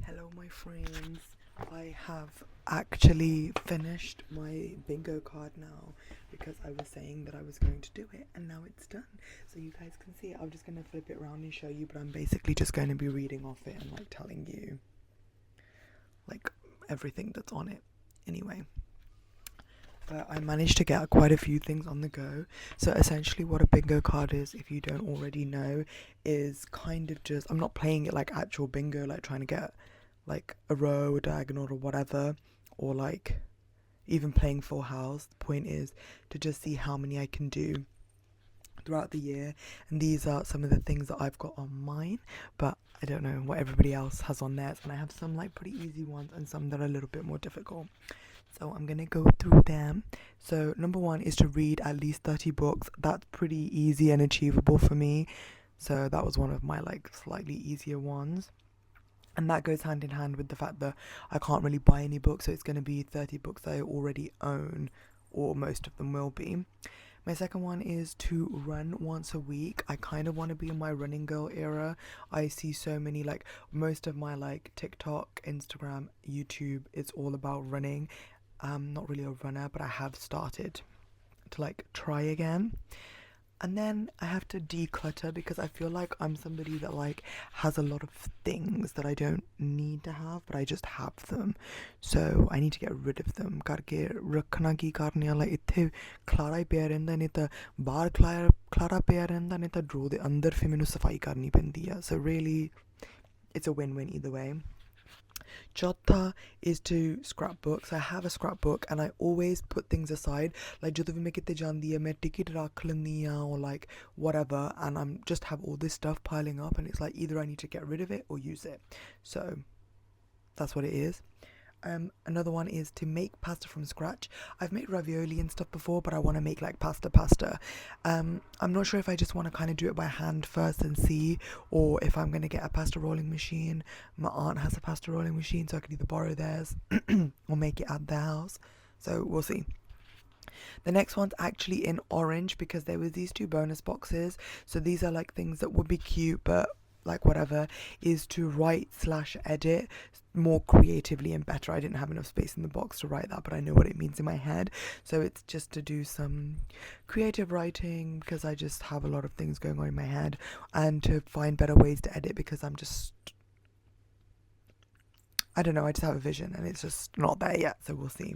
Hello my friends, I have actually finished my bingo card now because I was saying that I was going to do it and now it's done. So you guys can see it. I'm just going to flip it around and show you, but I'm basically just going to be reading off it and like telling you like everything that's on it anyway. But I managed to get quite a few things on the go. So essentially what a bingo card is, if you don't already know, is kind of just, I'm not playing it like actual bingo, like trying to get like a row, a diagonal or whatever, or like even playing full house. The point is to just see how many I can do throughout the year, and these are some of the things that I've got on mine, but I don't know what everybody else has on theirs, and I have some like pretty easy ones and some that are a little bit more difficult. So I'm gonna go through them. So number one is to read at least 30 books. That's pretty easy and achievable for me. So that was one of my like slightly easier ones. And that goes hand in hand with the fact that I can't really buy any books, so it's going to be 30 books that I already own, or most of them will be. My second one is to run once a week. I kind of want to be in my running girl era. I see so many, like most of my like TikTok, Instagram, YouTube, it's all about running. I'm not really a runner, but I have started to like try again. And then I have to declutter because I feel like I'm somebody that like has a lot of things that I don't need to have, but I just have them. So I need to get rid of them. करके रखना की करने वाला इत्थे खलारा ही पिया रहिंदा नहीं तां बाहर खलारा पिया रहिंदा नहीं तां ड्रॉ दे अंदर फिर मैनू सफाई करनी पैंदी है. So really it's a win-win either way. Chotha is to scrapbooks. I have a scrapbook and I always put things aside. Like ਜਦੋਂ ਵੀ ਮੈਂ ਕਿਤੇ ਜਾਂਦੀ ਆ ਮੈਂ ticket ਰੱਖ ਲੈਂਦੀ ਆ or like whatever, and I'm just have all this stuff piling up, and it's like either I need to get rid of it or use it. So that's what it is. Another one is to make pasta from scratch. I've made ravioli and stuff before, but I want to make like pasta. I'm not sure if I just want to kind of do it by hand first and see, or if I'm going to get a pasta rolling machine. My aunt has a pasta rolling machine, so I could either borrow theirs or make it at their house. So we'll see. The next one's actually in orange because there was these two bonus boxes. So these are like things that would be cute, but like whatever, is to write/edit more creatively and better. I didn't have enough space in the box to write that, but I know what it means in my head. So it's just to do some creative writing because I just have a lot of things going on in my head, and to find better ways to edit because I just have a vision and it's just not there yet, so we'll see.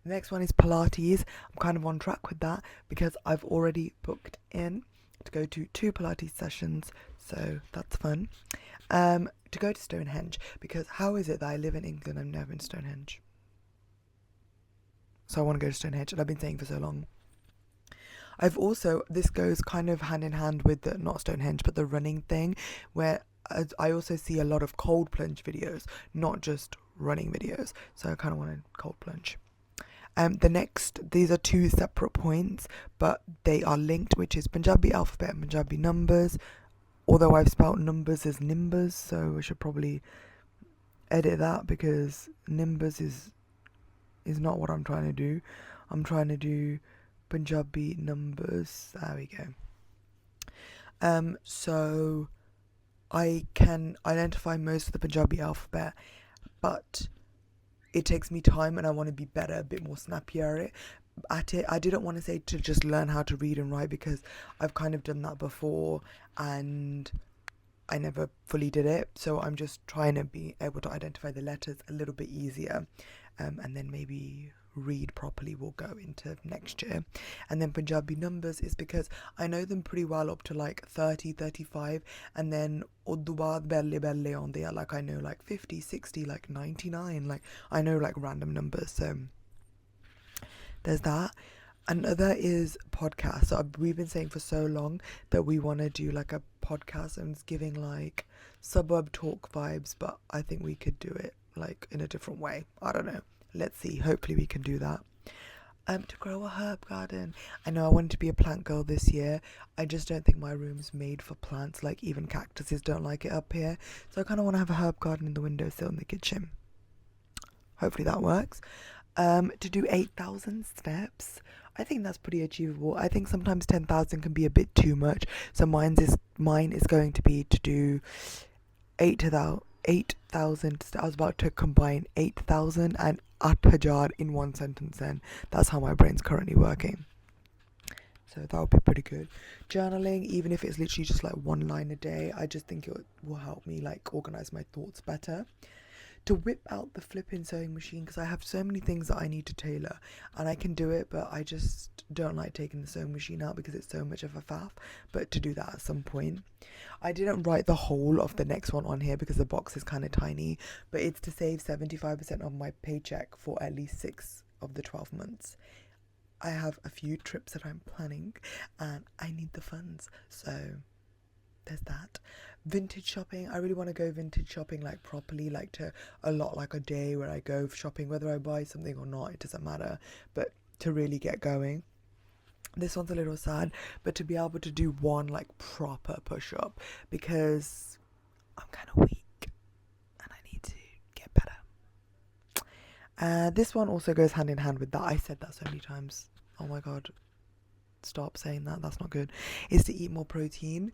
The next one is Pilates. I'm kind of on track with that because I've already booked in to go to 2 Pilates sessions, so that's fun. To go to Stonehenge, because how is it that I live in England and I've never been to Stonehenge? So I want to go to Stonehenge, and I've been saying for so long. I've also, this goes kind of hand in hand with the, not Stonehenge, but the running thing, where I also see a lot of cold plunge videos, not just running videos, so I kind of want to cold plunge. The next, these are 2 separate points, but they are linked, which is Punjabi alphabet and Punjabi numbers. Although I've spelled numbers as nimbers, so I should probably edit that because nimbers is not what I'm trying to do. I'm trying to do Punjabi numbers. There we go. So I can identify most of the Punjabi alphabet, but it takes me time and I want to be better, a bit more snappier at it. I didn't want to say to just learn how to read and write because I've kind of done that before and I never fully did it. So I'm just trying to be able to identify the letters a little bit easier, and then maybe read properly will go into next year. And then Punjabi numbers is because I know them pretty well up to like 30, 35, and then uddu baad belle belle on there, like I know like 50, 60, like 99, like I know like random numbers. So there's that. Another is podcast. So we've been saying for so long that we want to do like a podcast, and it's giving like suburb talk vibes, but I think we could do it like in a different way. I don't know. Let's see. Hopefully we can do that. To grow a herb garden. I know I wanted to be a plant girl this year. I just don't think my room's made for plants. Like even cactuses don't like it up here. So I kind of want to have a herb garden in the windowsill in the kitchen. Hopefully that works. To do 8,000 steps. I think that's pretty achievable. I think sometimes 10,000 can be a bit too much. So mine is going to be to do 8,000 8,000. I was about to combine 8,000 and 8,000 in one sentence then. That's how my brain's currently working. So that would be pretty good. Journaling, even if it's literally just like one line a day, I just think it will help me like organize my thoughts better. To whip out the flipping sewing machine, because I have so many things that I need to tailor, and I can do it, but I just don't like taking the sewing machine out because it's so much of a faff. But to do that at some point, I didn't write the whole of the next one on here because the box is kind of tiny, but it's to save 75% of my paycheck for at least 6 of the 12 months. I have a few trips that I'm planning and I need the funds, so there's that. Vintage shopping, I really want to go vintage shopping like properly, like to a lot, like a day where I go shopping, whether I buy something or not, it doesn't matter, but to really get going. This one's a little sad, but to be able to do one like proper push-up, because I'm kind of weak and I need to get better. This one also goes hand in hand with that. I said that so many times. Oh my god, stop saying that, that's not good. Is to eat more protein.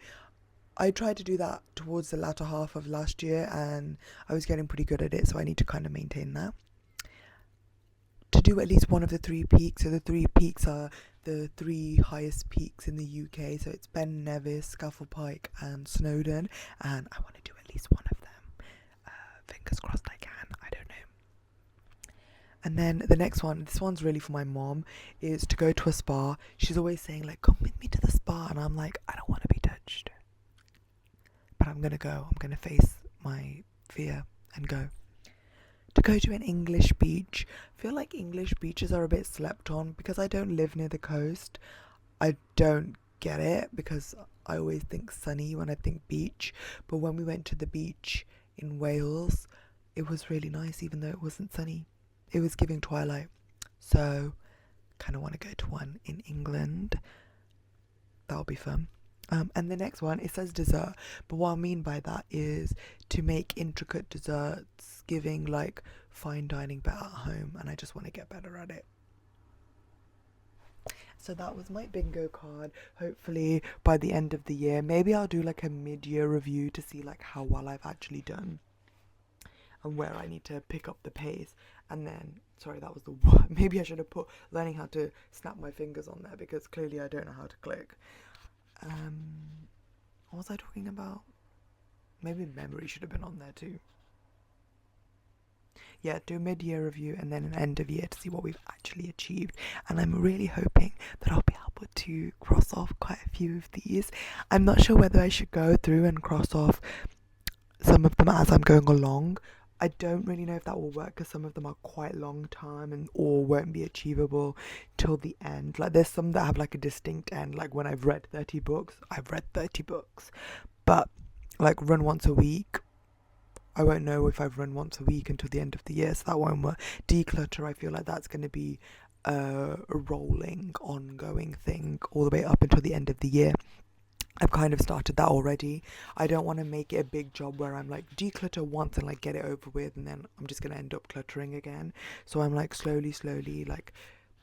I tried to do that towards the latter half of last year and I was getting pretty good at it, so I need to kind of maintain that. To do at least one of the 3 peaks. So the 3 peaks are the 3 highest peaks in the UK. So it's Ben Nevis, Scafell Pike and Snowdon, and I want to do at least one of them. Fingers crossed I can, I don't know. And then the next one, this one's really for my mom, is to go to a spa. She's always saying like, come with me to the spa, and I'm like, I don't want to be touched, but I'm gonna go. I'm gonna face my fear and go. To go to an English beach. I feel like English beaches are a bit slept on because I don't live near the coast. I don't get it because I always think sunny when I think beach, but when we went to the beach in Wales, it was really nice even though it wasn't sunny. It was giving twilight, so kind of want to go to one in England. That'll be fun. And the next one, it says dessert, but what I mean by that is to make intricate desserts, giving like fine dining but at home, and I just want to get better at it. So that was my bingo card. Hopefully by the end of the year, maybe I'll do like a mid-year review to see like how well I've actually done and where I need to pick up the pace. And then, sorry, that was the word. Maybe I should have put learning how to snap my fingers on there because clearly I don't know how to click. What was I talking about? Maybe memory should have been on there too. Yeah, do a mid-year review and then an end of year to see what we've actually achieved. And I'm really hoping that I'll be able to cross off quite a few of these. I'm not sure whether I should go through and cross off some of them as I'm going along. I don't really know if that will work because some of them are quite long term and or won't be achievable till the end. Like there's some that have like a distinct end, like when I've read 30 books, I've read 30 books. But like run once a week, I won't know if I've run once a week until the end of the year, so that won't work. Declutter, I feel like that's going to be a rolling, ongoing thing all the way up until the end of the year. I've kind of started that already. I don't want to make it a big job where I'm like declutter once and like get it over with and then I'm just going to end up cluttering again. So I'm like slowly like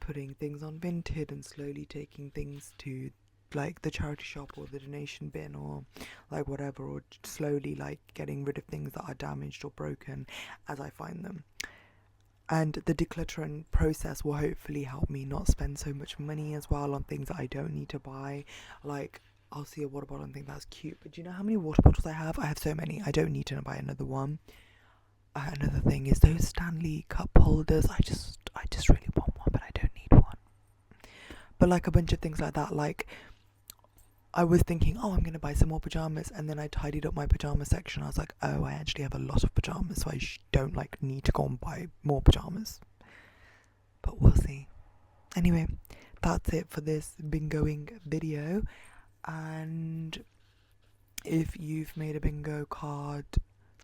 putting things on Vinted and slowly taking things to like the charity shop or the donation bin or like whatever, or slowly like getting rid of things that are damaged or broken as I find them. And the decluttering process will hopefully help me not spend so much money as well on things that I don't need to buy. Like I'll see a water bottle and think that's cute, but do you know how many water bottles I have? I have so many. I don't need to buy another one. Another thing is those Stanley cup holders. I just really want one, but I don't need one. But like a bunch of things like that. Like I was thinking, oh, I'm gonna buy some more pajamas, and then I tidied up my pajama section. I was like, oh, I actually have a lot of pajamas, so I don't like need to go and buy more pajamas. But we'll see. Anyway, that's it for this bingoing video. And if you've made a bingo card,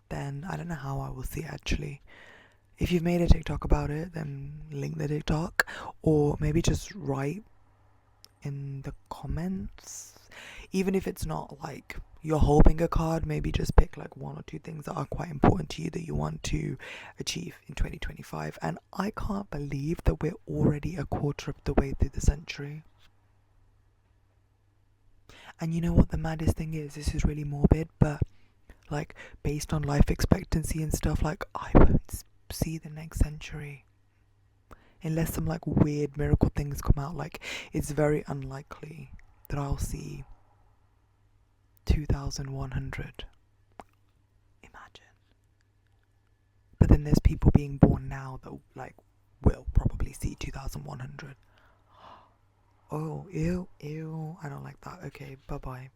then I don't know how I will see it actually. If you've made a TikTok about it, then link the TikTok, or maybe just write in the comments. Even if it's not like your whole bingo card, maybe just pick like 1 or 2 things that are quite important to you that you want to achieve in 2025. And I can't believe that we're already a quarter of the way through the century. And you know what the maddest thing is? This is really morbid, but like based on life expectancy and stuff, like I won't see the next century unless some like weird miracle things come out. Like it's very unlikely that I'll see 2100. Imagine. But then there's people being born now that like will probably see 2100. Oh, ew, I don't like that. Okay, bye bye.